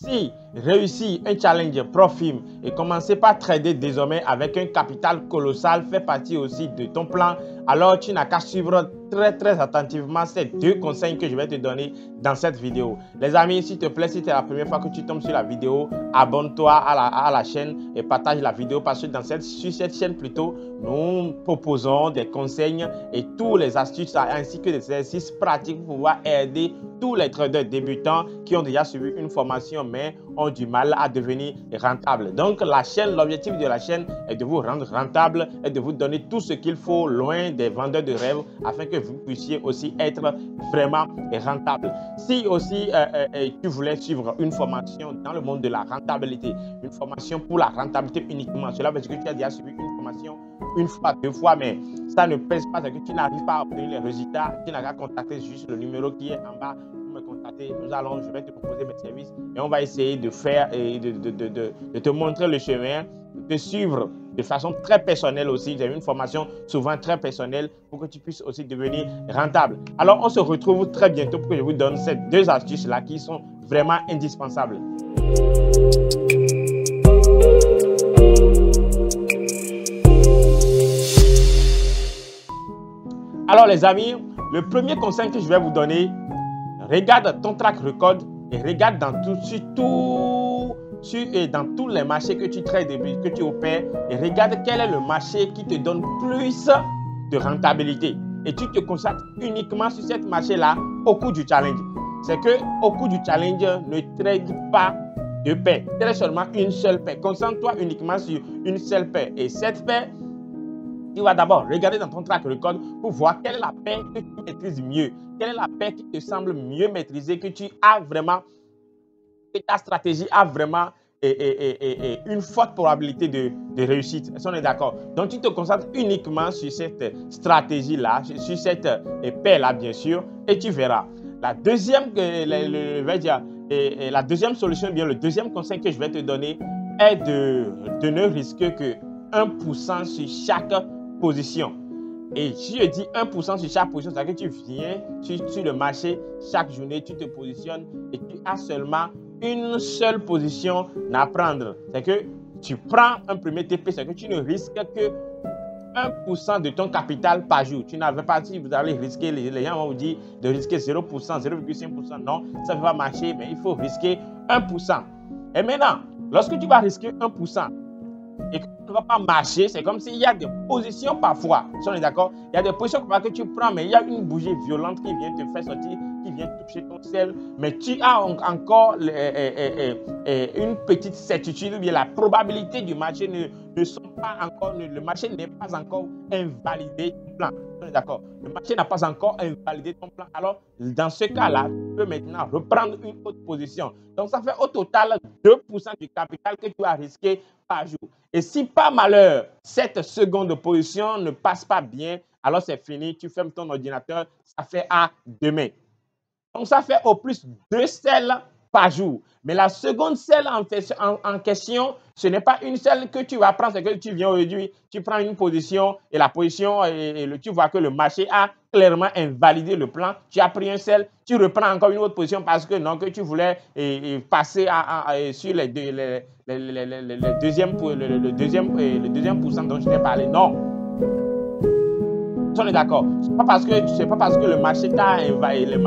Si réussir un challenge Profim et commencer par trader désormais avec un capital colossal fait partie aussi de ton plan, alors tu n'as qu'à suivre très attentivement ces deux conseils que je vais te donner dans cette vidéo. Les amis, s'il te plaît, si c'est la première fois que tu tombes sur la vidéo, abonne-toi à la chaîne et partage la vidéo parce que sur cette chaîne plutôt, nous proposons des conseils et tous les astuces ainsi que des exercices pratiques pour pouvoir aider tous les traders débutants qui ont déjà suivi une formation mais ont du mal à devenir rentables. Donc la chaîne, l'objectif de la chaîne est de vous rendre rentable et de vous donner tout ce qu'il faut loin des vendeurs de rêves afin que vous puissiez aussi être vraiment rentable. Si aussi tu voulais suivre une formation dans le monde de la rentabilité, une formation pour la rentabilité uniquement, cela veut dire que tu as déjà suivi une formation une fois, deux fois, mais ça ne pèse pas, c'est que tu n'arrives pas à obtenir les résultats, tu n'as qu'à contacter juste le numéro qui est en bas pour me contacter. Je vais te proposer mes services et on va essayer de faire et de te montrer le chemin, de te suivre de façon très personnelle aussi. J'ai une formation souvent très personnelle pour que tu puisses aussi devenir rentable. Alors, on se retrouve très bientôt pour que je vous donne ces deux astuces-là qui sont vraiment indispensables. Alors les amis, le premier conseil que je vais vous donner, regarde ton track record et regarde dans tous les marchés que tu trades, que tu opères, et regarde quel est le marché qui te donne plus de rentabilité. Et tu te concentres uniquement sur ce marché-là au cours du challenge. C'est que au cours du challenge, ne trade pas de paire, trade seulement une seule paire. Concentre-toi uniquement sur une seule paire. Et cette paire, tu vas d'abord regarder dans ton track record pour voir quelle est la paire que tu maîtrises mieux, quelle est la paire qui te semble mieux maîtriser, que tu as vraiment, que ta stratégie a vraiment une forte probabilité de réussite. Est-ce qu'on est d'accord? Donc, tu te concentres uniquement sur cette stratégie-là, sur cette paire-là, bien sûr, et tu verras. La deuxième, la deuxième solution, bien le deuxième conseil que je vais te donner est de ne risquer que 1% sur chaque position. Et si je dis 1% sur chaque position, c'est-à-dire que tu viens sur le marché chaque journée, tu te positionnes et tu as seulement une seule position à prendre. C'est que tu prends un premier TP, c'est que tu ne risques que 1% de ton capital par jour. Tu n'avais pas dit, vous allez risquer, les gens vont vous dire de risquer 0%, 0,5%. Non, ça ne va pas marcher, mais il faut risquer 1%. Et maintenant, lorsque tu vas risquer 1%, et que ça ne va pas marcher, c'est comme s'il y a des positions parfois, si on est d'accord, il y a des positions que tu prends, mais il y a une bougie violente qui vient te faire sortir, qui vient toucher ton sel, mais tu as encore une petite certitude, bien la probabilité du marché ne sont pas encore, le marché n'est pas encore invalidé ton plan. On est d'accord, le marché n'a pas encore invalidé ton plan. Alors, dans ce cas-là, tu peux maintenant reprendre une autre position. Donc, ça fait au total 2% du capital que tu as risqué par jour. Et si par malheur, cette seconde position ne passe pas bien, alors c'est fini, tu fermes ton ordinateur, ça fait à demain. Donc, ça fait au plus 2 selles par jour. Mais la seconde selle en question, ce n'est pas une selle que tu vas prendre, c'est que tu viens aujourd'hui, tu prends une position et la position, tu vois que le marché a clairement invalidé le plan. Tu as pris un selle, tu reprends encore une autre position parce que non, que tu voulais passer sur le deuxième pourcent dont je t'ai parlé. Non. On est d'accord. C'est pas parce que le marché t'a invalidé, le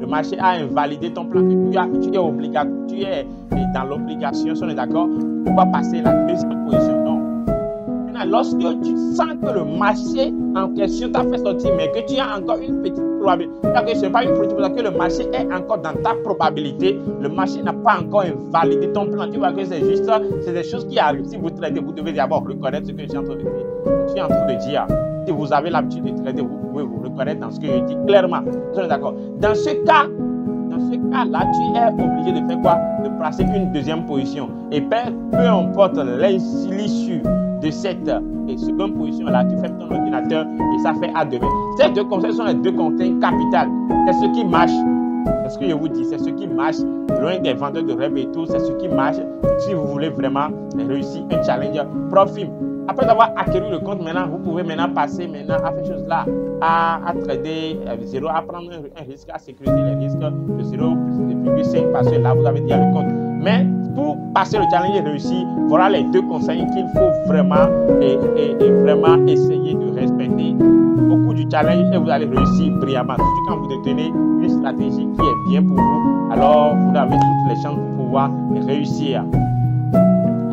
marché a invalidé ton plan que tu es dans l'obligation, on est d'accord, pour pas passer la deuxième position. Non. Maintenant, lorsque tu sens que le marché en question t'a fait sortir, mais que tu as encore une petite probabilité, ce n'est pas une petite probabilité, que le marché est encore dans ta probabilité, le marché n'a pas encore invalidé ton plan. Tu vois que c'est juste, c'est des choses qui arrivent. Si vous tradez, vous devez d'abord reconnaître ce que je suis en train de dire. Si vous avez l'habitude de trader, vous pouvez vous reconnaître dans ce que je dis clairement. Vous êtes d'accord? Dans ce cas-là, tu es obligé de faire quoi? De placer une deuxième position. Et peu importe l'issue de cette seconde position-là, tu fermes ton ordinateur et ça fait à demain. Ces deux conseils sont les deux conseils capitaux. C'est ce qui marche. C'est ce que je vous dis. C'est ce qui marche. Loin des vendeurs de rêves et tout, c'est ce qui marche si vous voulez vraiment réussir un challenge Profim. Après avoir acquis le compte, maintenant, vous pouvez maintenant passer à ces choses-là, à trader à prendre un risque, à sécuriser les risques de 0,5 parce que là, vous avez déjà le compte. Mais pour passer le challenge et réussir, voilà les 2 conseils qu'il faut vraiment vraiment essayer de respecter au cours du challenge et vous allez réussir brillamment. Surtout quand vous détenez une stratégie qui est bien pour vous, alors vous avez toutes les chances pour pouvoir réussir.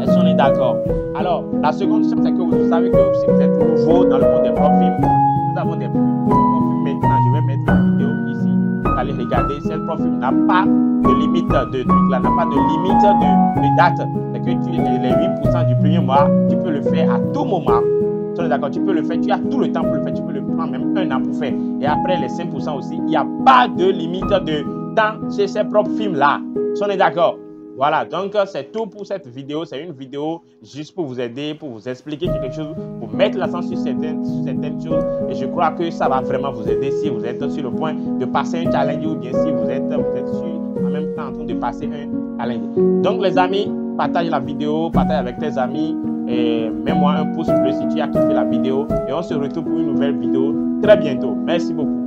Est-ce qu'on est d'accord? Alors, la seconde chose, c'est que vous savez que si vous êtes nouveau dans le monde des propres films, nous avons des propres films maintenant. Je vais mettre la vidéo ici. Vous allez regarder. Cette propre film n'a pas de limite de truc là, n'a pas de limite de date. C'est que les 8% du premier mois, tu peux le faire à tout moment. On est d'accord, tu peux le faire, tu as tout le temps pour le faire, tu peux le prendre même 1 an pour faire. Et après les 5% aussi, il n'y a pas de limite de temps chez ces propres films là. On est d'accord? Voilà, donc c'est tout pour cette vidéo. C'est une vidéo juste pour vous aider, pour vous expliquer quelque chose, pour mettre l'accent sur certaines choses. Et je crois que ça va vraiment vous aider si vous êtes sur le point de passer un challenge ou bien si vous êtes en même temps en train de passer un challenge. Donc les amis, partage la vidéo, partage avec tes amis et mets-moi un pouce bleu si tu as kiffé la vidéo. Et on se retrouve pour une nouvelle vidéo très bientôt. Merci beaucoup.